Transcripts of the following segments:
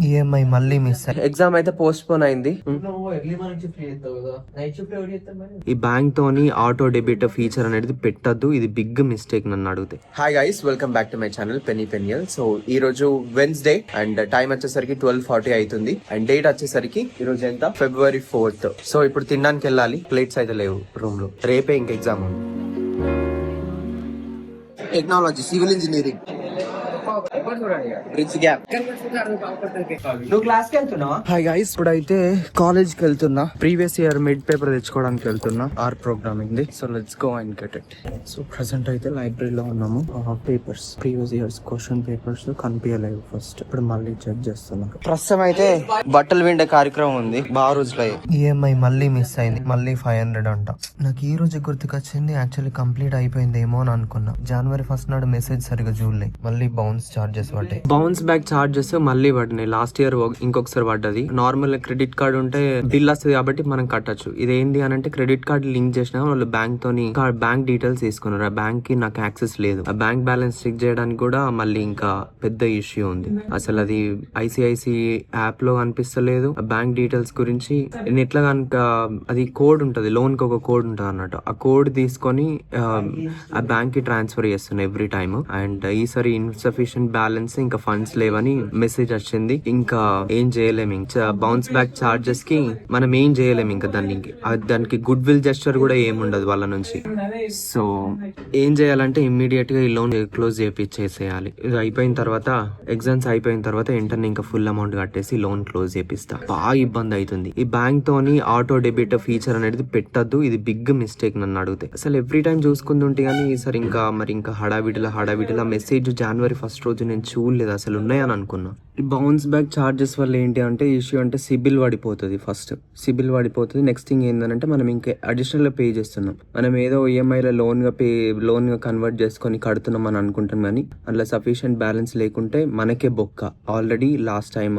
EMI మళ్ళీ miss exam అయితే post phone అయింది. ఈ బ్యాంక్ తోని ఆటో డెబిట్ ఫీచర్ అనేది పెట్టద్దు, ఇది బిగ్ మిస్టేక్ నన్ను అడిగితే. Hi guys, welcome back to my channel penny Peniel. So ఈ రోజు వెన్స్డే అండ్ టైం వచ్చేసరికి 12:40 అవుతుంది అండ్ డేట్ వచ్చేసరికి ఈ రోజు ఎంత, February 4th. సో ఇప్పుడు తినడానికి వెళ్ళాలి, ప్లేట్స్ అయితే లేవు రూమ్ లో, రేపే ఇంక ఎగ్జామ్ ఉంది. Technology, civil engineering, bridge gap. నువ్వు క్లాస్ కి వెళ్తున్నావా? హాయ్ గైస్, ఇప్పుడైతే కాలేజ్ కి వెళ్తున్నా, ప్రీవియస్ ఇయర్ మిడ్ పేపర్ తెచ్చుకోవడానికి వెళ్తున్నా, ఆర్ ప్రోగ్రామింగ్ ది. So let's go and get it. So present అయితే లైబ్రరీలో ఉన్నాము. Papers, previous years question papers కనిపించలేవు ఫస్ట్, ఇప్పుడు మళ్ళీ చెక్ చేస్తున్నా. ప్రస్తుతం అయితే బట్టలు విండే కార్యక్రమం ఉంది, బాగా రోజులు. ఈఎంఐ మళ్ళీ మిస్ అయింది, మళ్ళీ 500 అంట. నాకు ఈ రోజు గుర్తుకొచ్చింది, యాక్చువల్లీ కంప్లీట్ అయిపోయింది ఏమో అని అనుకున్నా. January 1st నాడు మెసేజ్ సరిగా చూడలే, మళ్ళీ బౌన్స్ చార్జెస్ పడ్డాయి. బౌన్స్ బ్యాక్ చార్జెస్ మళ్ళీ పడినాయి. లాస్ట్ ఇయర్ ఇంకొకసారి పడ్డది. నార్మల్ క్రెడిట్ కార్డ్ ఉంటే బిల్ వస్తుంది కాబట్టి మనం కట్టచ్చు. ఇదేంటి అని అంటే క్రెడిట్ కార్డ్ లింక్ చేసినా వాళ్ళు బ్యాంక్ తోని బ్యాంక్ డీటెయిల్స్ తీసుకున్నారు. ఆ బ్యాంక్ కి నాకు యాక్సెస్ లేదు. ఆ బ్యాంక్ బ్యాలెన్స్ చెక్ చేయడానికి కూడా మళ్ళీ ఇంకా పెద్ద ఇష్యూ ఉంది. అసలు అది ఐసిఐసి యాప్ లో కనిపిస్తలేదు. ఆ బ్యాంక్ డీటెయిల్స్ గురించి నేను ఎట్లా కనుక, అది కోడ్ ఉంటది, లోన్ కి ఒక కోడ్ ఉంటది అన్నట్టు. ఆ కోడ్ తీసుకొని ఆ బ్యాంక్ కి ట్రాన్స్ఫర్ చేస్తున్నా ఎవ్రీ టైమ్. అండ్ ఈసారి ఇన్సఫిషియెంట్ బ్యాలెన్స్, ఇంకా ఫండ్స్ లేవని మెసేజ్ వచ్చింది. ఇంకా ఏం చేయలేము. ఇంకా బౌన్స్ బ్యాక్ చార్జెస్ కి మనం ఏం చేయలేము. ఇంకా దానికి గుడ్ విల్ జెస్చర్ కూడా ఏముండదు వాళ్ళ నుంచి. సో ఏం చేయాలంటే ఇమ్మీడియట్ గా ఈ లోన్ క్లోజ్ చేసేయాలి. ఇది అయిపోయిన తర్వాత, ఎగ్జామ్స్ అయిపోయిన తర్వాత వెంటనే ఇంకా ఫుల్ అమౌంట్ కట్టేసి లోన్ క్లోజ్ చేపిస్తా. బాగా ఇబ్బంది అవుతుంది. ఈ బ్యాంక్ తోని ఆటో డెబిట్ ఫీచర్ అనేది పెట్టద్దు, ఇది బిగ్ మిస్టేక్ నన్ను అడిగితే. అసలు ఎవ్రీ టైం చూసుకుంటుంటే కానీ ఈసారి ఇంకా హడావిడిలా మెసేజ్ January 1st రోజు నేను చూడలేదు, అసలు ఉన్నాయని అనుకున్నా. ఈ బౌన్స్ బ్యాక్ చార్జెస్ వల్ల ఏంటి అంటే ఇష్యూ అంటే సిబిల్ పడిపోతుంది. ఫస్ట్ సిబిల్ పడిపోతుంది. నెక్స్ట్ థింగ్ ఏంటంటే మనం ఇంకా అడిషనల్ గా పే చేస్తున్నాం. మనం ఏదో ఈఎంఐలో లోన్ గా కన్వర్ట్ చేసుకొని కడుతున్నాం అని అనుకుంటాం, కానీ అందులో సఫిషియెంట్ బ్యాలెన్స్ లేకుంటే మనకే బొక్క. ఆల్రెడీ లాస్ట్ టైం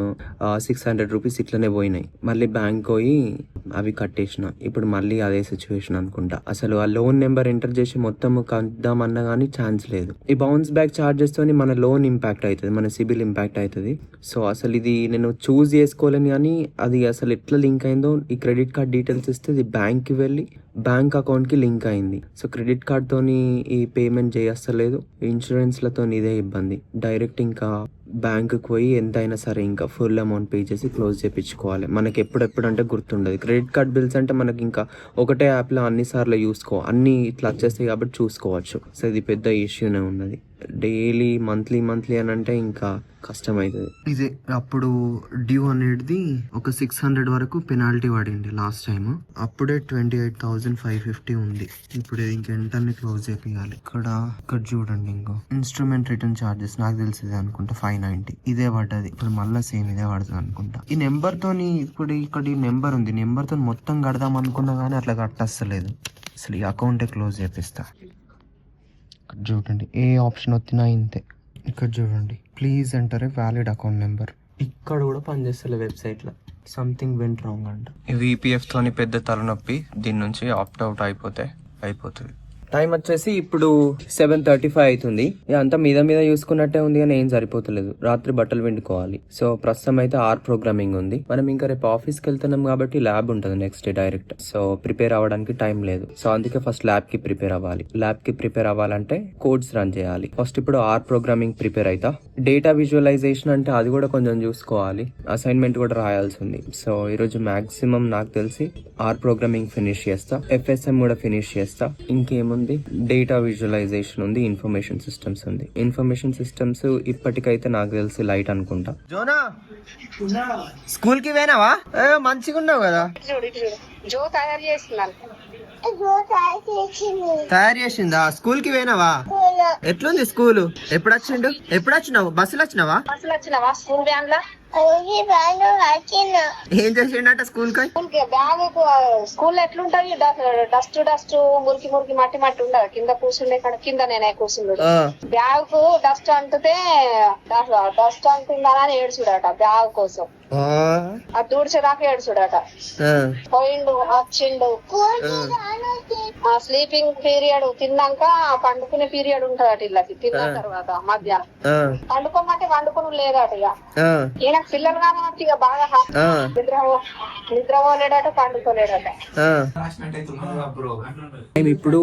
600 రూపీస్ ఇట్లనే పోయినాయి. మళ్ళీ బ్యాంక్ పోయి అవి కట్టేసిన. ఇప్పుడు మళ్ళీ అదే సిచ్యువేషన్ అనుకుంటా. అసలు ఆ లోన్ నెంబర్ ఎంటర్ చేసి మొత్తం కద్దామన్నా కానీ ఛాన్స్ లేదు. ఈ బౌన్స్ బ్యాక్ చార్జెస్ తోని మన లోన్ ఇంపాక్ట్ అవుతుంది, మన సిబిల్ ఇంపాక్ట్ అవుతుంది. సో అసలు ఇది నేను చూస్ చేసుకోలేను, కానీ అది అసలు ఎట్లా లింక్ అయిందో, ఈ క్రెడిట్ కార్డ్ డీటెయిల్స్ ఇస్తే ఇది బ్యాంక్ కి వెళ్ళి బ్యాంక్ అకౌంట్ కి లింక్ అయింది. సో క్రెడిట్ కార్డ్ తోని ఈ పేమెంట్ చేయస్తలేదు. ఇన్సూరెన్స్ లతో ఇదే ఇబ్బంది. డైరెక్ట్ ఇంకా బ్యాంక్ కి పోయి ఎంతైనా సరే ఇంకా ఫుల్ అమౌంట్ పే చేసి క్లోజ్ చేయించుకోవాలి. మనకి ఎప్పుడెప్పుడు అంటే గుర్తుండదు. క్రెడిట్ కార్డ్ బిల్స్ అంటే మనకి ఇంకా ఒకటే యాప్ లో అన్ని సార్లు అన్ని ఇట్లా వచ్చేస్తాయి కాబట్టి చూసుకోవచ్చు. సో ఇది పెద్ద ఇష్యూనే ఉన్నది. డైలీ మంత్లీ అని అంటే ఇంకా కష్టం అవుతుంది. ఇదే అప్పుడు డ్యూ అనేది ఒక 600 వరకు పెనాల్టీ పడింది లాస్ట్ టైం. అప్పుడే 28,550 ఉంది. ఇప్పుడు ఇంకెంటనే క్లోజ్ చేయాలి. ఇక్కడ చూడండి, ఇంకో ఇన్స్ట్రుమెంట్ రిటర్న్ చార్జెస్ నాకు తెలిసింది అనుకుంటా 590 ఇదే పడ్డది. ఇప్పుడు మళ్ళీ సేమ్ ఇదే పడుతుంది అనుకుంటా. ఈ నెంబర్ తోని ఇప్పుడు ఇక్కడ ఈ నెంబర్ ఉంది, నెంబర్ తో మొత్తం కడదాం అనుకున్నా కానీ అట్లా కట్టస్తలేదు. అసలు ఈ అకౌంటే క్లోజ్ చేపిస్తా. చూడండి, ఏ ఆప్షన్ వచ్చినా ఇంతే. ఇక్కడ చూడండి, please enter a valid account number. ఇక్కడ కూడా పనిచేస్తలే వెబ్సైట్ లో, సంథింగ్ వెంట్ రాంగ్ అంట. విపిఎఫ్ తోని పెద్ద తలనొప్పి, దీని నుంచి ఆప్ట్ అవుట్ అయిపోతుంది. టైం వచ్చేసి ఇప్పుడు 7:35 అవుతుంది. అంతా మీద చూసుకున్నట్టే ఉంది, కానీ ఏం సరిపోతలేదు. రాత్రి బట్టలు వెండుకోవాలి. సో ప్రస్తుతం అయితే ఆర్ ప్రోగ్రామింగ్ ఉంది. మనం ఇంకా రేపు ఆఫీస్కి వెళ్తున్నాం కాబట్టి ల్యాబ్ ఉంటుంది next day direct. So prepare అవ్వడానికి టైం లేదు. సో అందుకే ఫస్ట్ ల్యాబ్ కి ప్రిపేర్ అవ్వాలి. ల్యాబ్ కి ప్రిపేర్ అవ్వాలంటే కోడ్స్ రన్ చేయాలి. ఫస్ట్ ఇప్పుడు ఆర్ ప్రోగ్రామింగ్ ప్రిపేర్ అవుతా. డేటా విజువలైజేషన్ అంటే అది కూడా కొంచెం చూసుకోవాలి. అసైన్మెంట్ కూడా రాయాల్సి ఉంది. సో ఈరోజు మాక్సిమం నాకు తెలిసి ఆర్ ప్రోగ్రామింగ్ ఫినిష్ చేస్తా, FSM కూడా ఫినిష్ చేస్తా. ఇంకేముంది, డేటా విజువలైజేషన్ ఉంది, ఇన్ఫర్మేషన్ సిస్టమ్స్ ఉంది. ఇన్ఫర్మేషన్ సిస్టమ్స్ ఇప్పటికైతే నాకు తెలిసి లైట్ అనుకుంటా. జోనా, స్కూల్ కి పోయినావా? మంచిగా ఉన్నావు కదా. తయారు చేసిందా? స్కూల్ కి పోయినావా? ఎట్లుంది స్కూల్? ఎప్పుడు వచ్చినావు? బస్సులో వచ్చినావా? స్కూల్ వ్యాన్ లో ఏం చేసిండట స్కూల్ కి? బ్యాగ్ స్కూల్ ఎట్లుంటది, డస్ట్ మురికి మట్టి ఉండదు. కింద కూర్చుండే కింద నేనే కూర్చుండు. బ్యాగ్ కు డస్ట్ అంటుతే డస్ట్ అంటుందని ఏడ్చుడట బ్యాగ్ కోసం. ఆ దూడ్చేదాకా ఏడ్చుడట. పోయిండు, వచ్చిండు. స్లీపింగ్ పీరియడ్ తిన్నాక పండుకునే పీరియడ్ ఉంటదట ఇళ్ళకి. తిన్న తర్వాత మధ్యాహ్నం పండుకోమంటే వండుకుని లేదట. ఇక ఈయన నాకు పిల్లలు కాబట్టి ఇక బాగా నిద్ర పోలేడట పండుకోలేడట. టైం ఇప్పుడు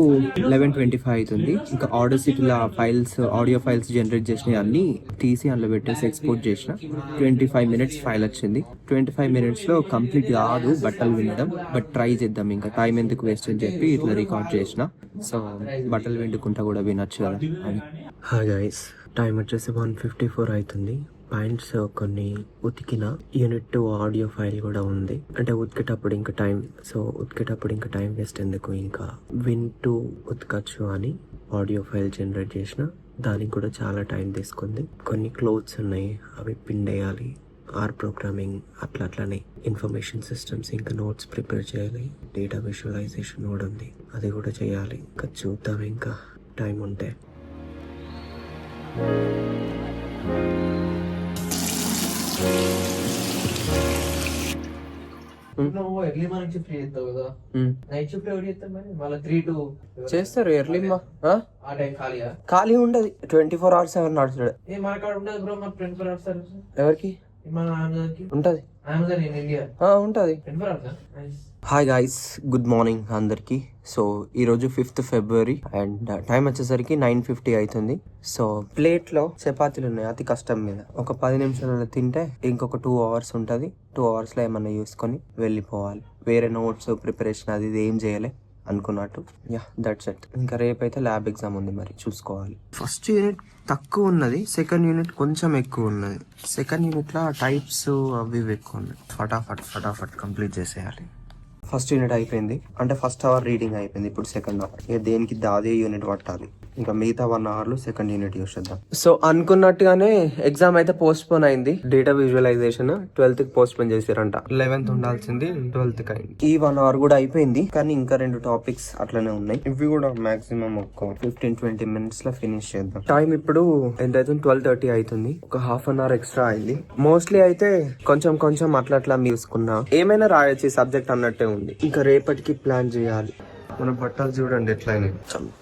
11:25 అవుతుంది. ఇంకా ఆడోసిటీలో ఫైల్స్ ఆడియో ఫైల్స్ జనరేట్ చేసినవి అన్ని తీసి అందులో పెట్టేసి ఎక్స్పోర్ట్ చేసిన. 25 minutes ఫైల్ వచ్చింది. 25 minutes లో కంప్లీట్ కాదు బట్టలు వినడం, బట్ ట్రై చేద్దాం. ఇంకా టైం ఎందుకు వేస్ట్ అని చెప్పి ఇట్లా రికార్డ్ చేసిన. సో బట్టలు వింటుకుంటా కూడా వినొచ్చు కదా అని. హాయ్ గైస్, టైం వచ్చేసి 1:54 అవుతుంది. పాయింట్స్ కొన్ని ఉతికిన. యూనిట్ 2 ఆడియో ఫైల్ కూడా ఉంది. అంటే ఉతికేటప్పుడు ఇంకా టైం వేస్ట్ ఎందుకు, ఇంకా వింటూ ఉతకచ్చు అని ఆడియో ఫైల్ జనరేట్ చేసిన. దానికి కూడా చాలా టైం తీసుకుంది. కొన్ని క్లోత్స్ ఉన్నాయి, అవి పిండేయాలి. ప్రోగ్రామింగ్ అట్లనే ఇన్ఫర్మేషన్ సిస్టమ్స్, ఇంకా నోట్స్ ప్రిపేర్ చేయాలి. డేటా విజువలైజేషన్ కూడా ఉంది, అది కూడా చేయాలి. ఇంకా చూద్దాం ఇంకా టైం ఉంటే. ఎర్లీ మార్నింగ్ షిఫ్ట్ చేస్తావు కదా, నైట్ షిఫ్ట్ ఎవరు చేస్తారు మరి? మళ్ళీ 3 to చేస్తారు. ఎర్లీ ఆ టైం ఖాళీయా? ఖాళీ ఉండదు, 24 hours నడుస్తాడు. ఏ మన కాడ ఉండదు బ్రో, మన 24 hours సర్వీస్ ఎవరికి మన అమెజాన్ కి ఉంటది? అమెజాన్ ఇన్ ఇండియా ఉంటది. 24 hours. Nice. Hi guys, good morning అందరికి. సో ఈరోజు 5th February అండ్ టైం వచ్చేసరికి 9:50 అవుతుంది. సో ప్లేట్ లో చపాతీలు ఉన్నాయి, అతి కష్టం మీద. ఒక 10 నిమిషాలలో తింటే ఇంకొక 2 hours ఉంటుంది. 2 hours లో ఏమన్నా చూసుకొని వెళ్ళిపోవాలి. వేరే నోట్స్ ప్రిపరేషన్ అది ఇది ఏం చేయలే అనుకున్నట్టు. That's it. ఇంకా రేపైతే ల్యాబ్ ఎగ్జామ్ ఉంది, మరి చూసుకోవాలి. ఫస్ట్ యూనిట్ తక్కువ ఉన్నది, సెకండ్ యూనిట్ కొంచెం ఎక్కువ ఉన్నది. సెకండ్ యూనిట్ లో టైప్స్ అవి ఎక్కువ ఉన్నాయి. ఫటాఫట్ కంప్లీట్ చేసేయాలి. ఫస్ట్ యూనిట్ అయిపోయింది, అంటే ఫస్ట్ అవర్ రీడింగ్ అయిపోయింది. ఇప్పుడు సెకండ్ అవర్, ఇక దేనికి దాదే యూనిట్ పట్టాలి. ఇంకా మిగతా 1 hour లో సెకండ్ యూనిట్ యూస్ చేద్దాం. సో అనుకున్నట్టుగానే ఎగ్జామ్ అయితే పోస్ట్ పోన్ అయింది. డేటా విజువలైజేషన్ 12th కి పోస్ట్ పోన్ చేశారంట. 11th ఉండాల్సింది 12th కి అయింది. ఈ 1 hour కూడా అయిపోయింది, కానీ ఇంకా 2 టాపిక్స్ అట్లనే ఉన్నాయి. ఇవి కూడా మాక్సిమం ఒక 15-20 minutes లో ఫినిష్ చేద్దాం. టైం ఇప్పుడు ఎంత అవుతుంది? 12:30 అవుతుంది. ఒక ½ hour ఎక్స్ట్రా అయింది. మోస్ట్లీ అయితే కొంచెం అట్లా తీసుకున్నా, ఏమైనా రాయొచ్చు ఈ సబ్జెక్ట్ అన్నట్టే ఉంది. ఇంకా రేపటికి ప్లాన్ చేయాలి. మన బట్టలు చూడండి ఎట్లయినాయి.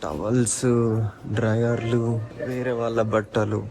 టవల్స్, డ్రయర్లు, వేరే వాళ్ళ బట్టలు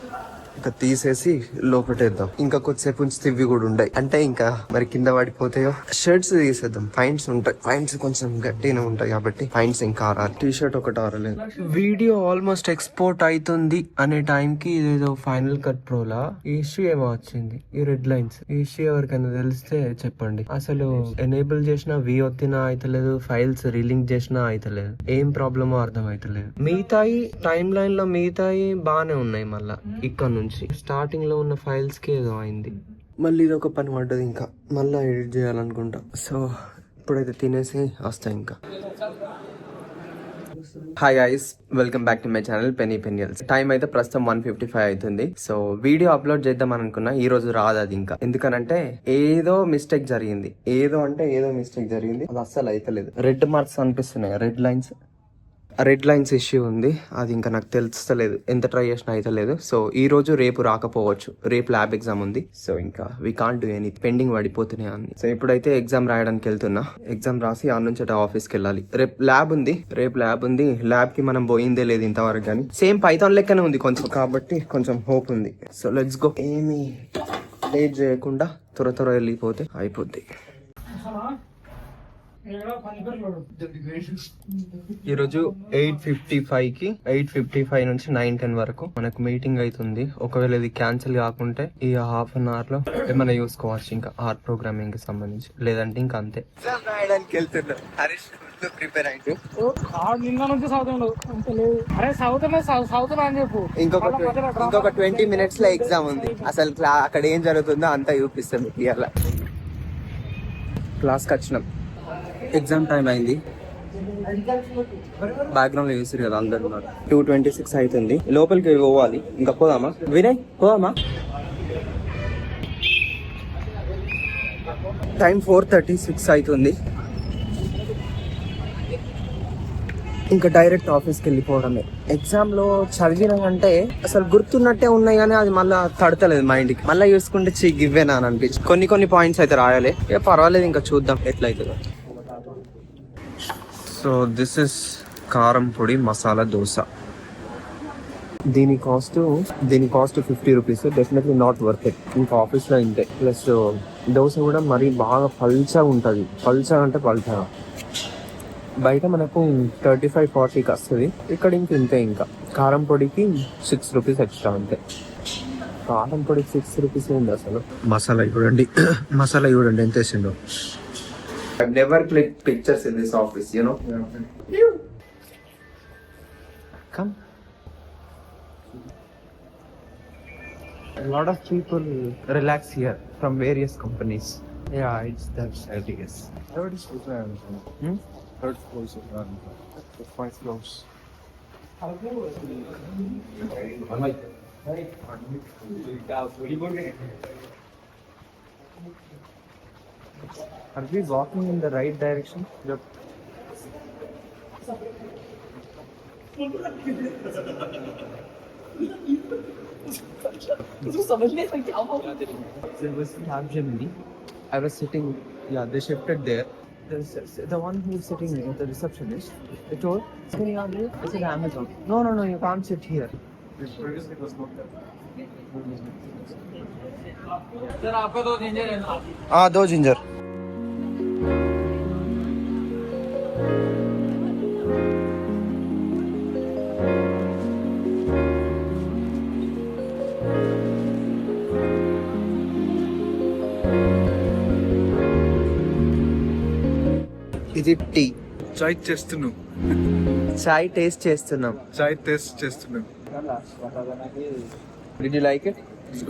ఇంకా తీసేసి లోపటేద్దాం. ఇంకా కొద్దిసేపు ఉంచితే ఇవి కూడా ఉంటాయి, అంటే ఇంకా మరి కింద పడిపోతాయో. షర్ట్స్ తీసేద్దాం, పాయింట్స్ ఉంటాయి. పాయింట్స్ కొంచెం గట్టిగా ఉంటాయి కాబట్టి పాయింట్స్ ఇంకా ఆరాలి. టీ షర్ట్ ఒకటి ఆరలేదు. వీడియో ఆల్మోస్ట్ ఎక్స్పోర్ట్ అవుతుంది అనే టైం కి ఇదేదో ఫైనల్ కట్ ప్రోలా ఈ ఇష్యూ ఏమో వచ్చింది. ఈ రెడ్ లైన్స్ ఈ ఇష్యూ ఎవరికైనా తెలిస్తే చెప్పండి. అసలు ఎనేబుల్ చేసిన ఒత్తినా అయితలేదు, ఫైల్స్ రీలింక్ చేసినా అయితలేదు. ఏం ప్రాబ్లమో అర్థం అయితలేదు. మిగతాయి టైం లైన్ లో మిగతాయి బానే ఉన్నాయి. మళ్ళా ఇక్కడ నుంచి స్టార్టింగ్ లో ఉన్న ఫైల్స్ కి ఏదో అయింది. మళ్ళీ ఇది ఒక పని పడ్డది, ఇంకా మళ్ళీ ఎడిట్ చేయాలనుకుంటా. సో ఇప్పుడైతే తినేసి వస్తా. ఇంకా hi guys, welcome back to my channel పెనీ పెన్యల్స్. టైం అయితే ప్రస్తుతం 1:55 అవుతుంది. సో వీడియో అప్లోడ్ చేద్దాం అనుకున్నా, ఈ రోజు రాదు అది. ఇంకా ఎందుకనంటే ఏదో మిస్టేక్ జరిగింది. ఏదో అది అస్సలు అయితలేదు. రెడ్ మార్క్స్ అనిపిస్తున్నాయి, రెడ్ లైన్స్ ఇష్యూ ఉంది. అది ఇంకా నాకు తెలుస్తలేదు, ఎంత ట్రై చేసినా అయితే లేదు. సో ఈ రోజు రేపు రాకపోవచ్చు, రేపు ల్యాబ్ ఎగ్జామ్ ఉంది. సో ఇంకా we can't do any, pending పడిపోతున్నాయి అన్ని. సో ఇప్పుడైతే ఎగ్జామ్ రాయడానికి వెళ్తున్నా. ఎగ్జామ్ రాసి ఆ నుంచి అటు ఆఫీస్కి వెళ్ళాలి. రేపు ల్యాబ్ ఉంది. ల్యాబ్ కి మనం పోయిందే లేదు ఇంతవరకు, కానీ సేమ్ పైథాన్ లెక్కనే ఉంది కొంచెం, కాబట్టి కొంచెం హోప్ ఉంది. So let's go. ఏమీ లేట్ చేయకుండా త్వర వెళ్ళిపోతే అయిపోద్ది. ఈరోజు 8:55 నుంచి 9:10 వరకు మనకు మీటింగ్ అవుతుంది. ఒకవేళ ఇది క్యాన్సిల్ కాకుంటే ఈ ½ an hour లో ఏమైనా చూసుకోవచ్చు, ఇంకా ప్రోగ్రామింగ్ కి సంబంధించి. లేదంటే ఇంకా అంతే. ఇంకొక 20 minutes లో ఎగ్జామ్ ఉంది. అసలు అక్కడ ఏం జరుగుతుందో అంతా చూపిస్తాం మీకు ఇవాళ. క్లాస్కి వచ్చినాం, ఎగ్జామ్ టైం అయింది. బ్యాక్గ్రౌండ్ లో చూసారు కదా అందరు. 2:26 అవుతుంది. లోపలికి పోవాలి. ఇంకా పోదామా వినయ్? పోదామా? టైం 4:36 అవుతుంది. ఇంకా డైరెక్ట్ ఆఫీస్కి వెళ్ళిపోవడమే. ఎగ్జామ్ లో చదివినామంటే అసలు గుర్తున్నట్టే ఉన్నాయి, కానీ అది మళ్ళీ తడతలేదు మైండ్కి. మళ్ళీ చూసుకుంటే గివ్వేనా అని అనిపించి కొన్ని పాయింట్స్ అయితే రాయాలి. పర్వాలేదు, ఇంకా చూద్దాం ఎట్లయితుందో. సో దిస్ ఇస్ కారం పొడి మసాలా దోశ. దీని cost 50 rupees. Definitely not worth it. ఇంకా ఆఫీస్ లో ఇంతే. ప్లస్ దోశ కూడా మరీ బాగా పల్చగా ఉంటది. పల్చగా అంటే పల్చగా. బయట మనకు 35-40కి వస్తుంది. ఇక్కడ ఇంతే. ఇంకా కారం పొడికి 6 రూపీస్ ఎక్స్ట్రా అంతే. కారం పొడికి 6 రూపీస్ ఏంది అసలు. మసాలా చూడండి ఎంత వేసిండో. I've never clicked pictures in this office, you know. Come. A lot of people relax here from various companies. Yeah, it's that side, I guess. Third floor. Third floor. 5 floors. Are we walking in the right direction? Yep. There was Capgemini. I was sitting. Yeah, they shifted there. The one who is sitting there, the receptionist, they told, "Can you order?" I said, "Amazon." No, you can't sit here. Previously it was not there. Sir, आपका 2 ginger है ना? हाँ, 2 ginger. ఇది tea. చాయ్ చేస్తున్నాం. చాయ్ taste చేస్తున్నాం. Did you like it?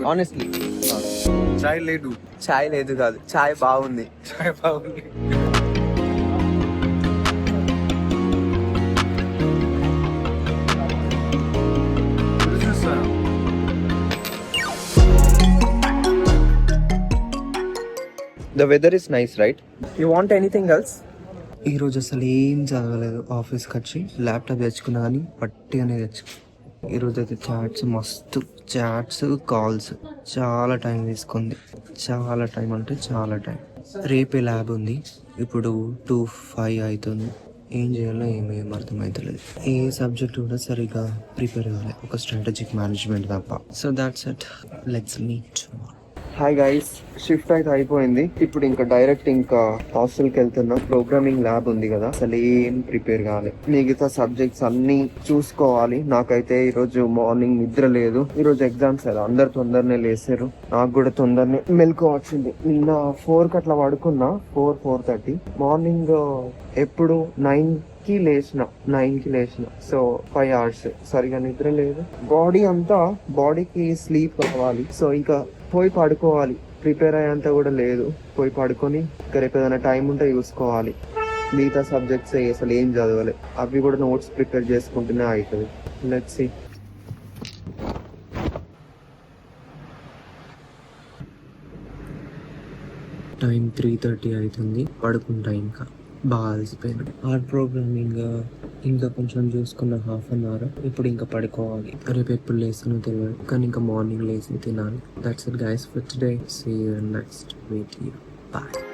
Honestly. చాయ్ లేదు. చాయ్ లేదు కాదు. చాయ్ బాగుంది. The weather is nice, right? You want anything else? ఈ రోజు అసలు ఏం చదవలేదు. ఆఫీస్కి వచ్చి ల్యాప్టాప్ తెచ్చుకున్నా కానీ పట్టిగానే తెచ్చుకున్నా. ఈరోజు అయితే చాట్స్ కాల్స్ చాలా టైం తీసుకుంది. చాలా టైం. రేపే ల్యాబ్ ఉంది. ఇప్పుడు 2:05 అవుతుంది. ఏం చేయాలో ఏమేం అర్థమవుతలేదు. ఏ సబ్జెక్ట్ కూడా సరిగా ప్రిపేర్ కావాలి, ఒక స్ట్రాటజిక్ మేనేజ్మెంట్ తప్ప. So that's it. Let's meet. Hi guys, shift అయితే అయిపోయింది. ఇప్పుడు ఇంకా డైరెక్ట్ హాస్టల్కి వెళ్తున్నా. ప్రోగ్రామింగ్ ల్యాబ్ ఉంది కదా, అసలు ఏం ప్రిపేర్ కావాలి. మిగతా సబ్జెక్ట్స్ అన్ని చూసుకోవాలి. నాకైతే ఈరోజు మార్నింగ్ నిద్ర లేదు. ఈరోజు ఎగ్జామ్స్ కదా, అందరు తొందరనే లేసారు. నాకు కూడా తొందరనే మెలకు వచ్చింది. నిన్న 4కి అట్లా పడుకున్నా. 4:30. మార్నింగ్ ఎప్పుడు 9కి లేచిన. సో 5 hours సరిగా నిద్ర లేదు. బాడీకి స్లీప్ కావాలి. సో ఇంకా పోయి పడుకోవాలి. ప్రిపేర్ అయ్యేంత కూడా లేదు. పోయి పడుకొని ఇంకా రేపు ఏదైనా టైం ఉంటే చూసుకోవాలి. మిగతా సబ్జెక్ట్స్ అసలు ఏం చదవాలి. అవి కూడా నోట్స్ ప్రిపేర్ చేసుకుంటూనే అవుతుంది. Let's see. టైం 3:30 అవుతుంది. పడుకుంటా. ఇంకా బాగా అలసిపోయాను. ఆర్ట్ ప్రోగ్రామింగ్ ఇంకా కొంచెం చూసుకున్న 1/2 an hour. ఇప్పుడు ఇంకా పడుకోవాలి. రేపు ఎప్పుడు లేస్తానో తెలియదు, కానీ ఇంకా మార్నింగ్ లేచి తినాలి. That's it guys for today. See you next video. Bye.